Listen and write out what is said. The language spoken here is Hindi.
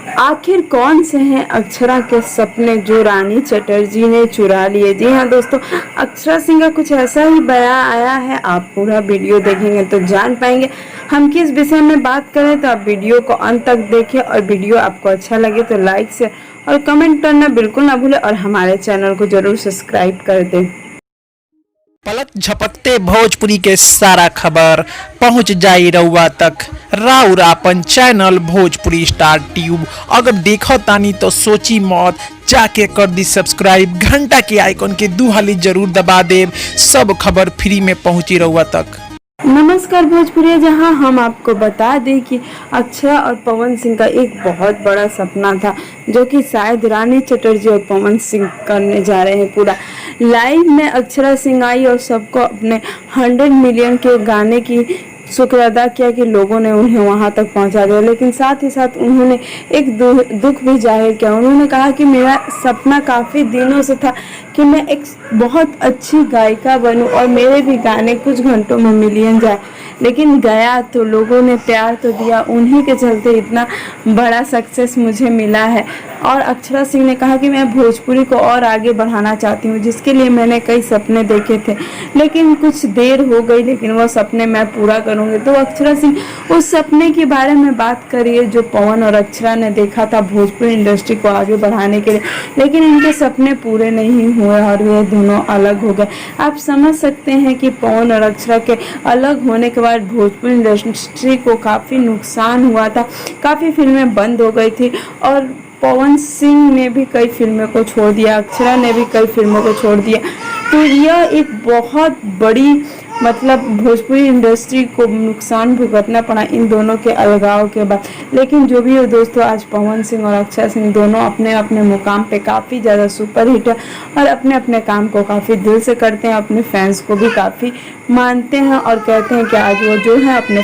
आखिर कौन से हैं अक्षरा के सपने जो रानी चटर्जी ने चुरा लिए। जी हाँ दोस्तों, अक्षरा सिंह का कुछ ऐसा ही बयान आया है। आप पूरा वीडियो देखेंगे तो जान पाएंगे हम किस विषय में बात करें। तो आप वीडियो को अंत तक देखें और वीडियो आपको अच्छा लगे तो लाइक शेयर और कमेंट करना बिल्कुल ना भूलें और हमारे चैनल को जरूर सब्सक्राइब कर दें। पलक झपकते भोजपुरी के सारा खबर पहुंच जाई रउआ तक। राउर आपन चैनल भोजपुरी स्टार ट्यूब अगर देखो तानी तो सोची मौत, जाके कर दी सब्सक्राइब, घंटा के आइकन के दू हाली जरूर दबा देव। सब खबर फ्री में पहुंची रउआ तक। नमस्कार भोजपुरी, जहां हम आपको बता दें कि अक्षरा और पवन सिंह का एक बहुत बड़ा सपना था जो कि शायद रानी चटर्जी और पवन सिंह करने जा रहे हैं। पूरा लाइव में अक्षरा सिंह आई और सबको अपने 100 मिलियन के गाने की शुक्र अदा किया कि लोगों ने उन्हें वहां तक पहुंचा दिया। लेकिन साथ ही साथ उन्होंने एक दुख भी जाहिर किया। उन्होंने कहा कि मेरा सपना काफ़ी दिनों से था कि मैं एक बहुत अच्छी गायिका बनूं और मेरे भी गाने कुछ घंटों में मिलियन जाए। लेकिन गया तो लोगों ने प्यार तो दिया, उन्हीं के चलते इतना बड़ा सक्सेस मुझे मिला है। और अक्षरा सिंह ने कहा कि मैं भोजपुरी को और आगे बढ़ाना चाहती हूँ, जिसके लिए मैंने कई सपने देखे थे लेकिन कुछ देर हो गई, लेकिन वो सपने मैं पूरा करूँगी। तो अक्षरा सिंह उस सपने के बारे में बात करिए जो पवन और अक्षरा ने देखा था भोजपुरी इंडस्ट्री को आगे बढ़ाने के लिए, लेकिन इनके सपने पूरे नहीं हुए और वे दोनों अलग हो गए। आप समझ सकते हैं कि पवन और अक्षरा के अलग होने के बाद भोजपुरी इंडस्ट्री को काफ़ी नुकसान हुआ था, काफ़ी फिल्में बंद हो गई थी और पवन सिंह ने भी कई फिल्मों को छोड़ दिया, अक्षरा ने भी कई फिल्मों को छोड़ दिया। तो यह एक बहुत बड़ी भोजपुरी इंडस्ट्री को नुकसान भुगतना पड़ा इन दोनों के अलगाव के बाद। लेकिन जो भी हो दोस्तों, आज पवन सिंह और अक्षरा सिंह दोनों अपने अपने मुकाम पे काफ़ी ज़्यादा सुपरहिट है और अपने अपने काम को काफ़ी दिल से करते हैं, अपने फैंस को भी काफ़ी मानते हैं और कहते हैं कि आज वो जो है अपने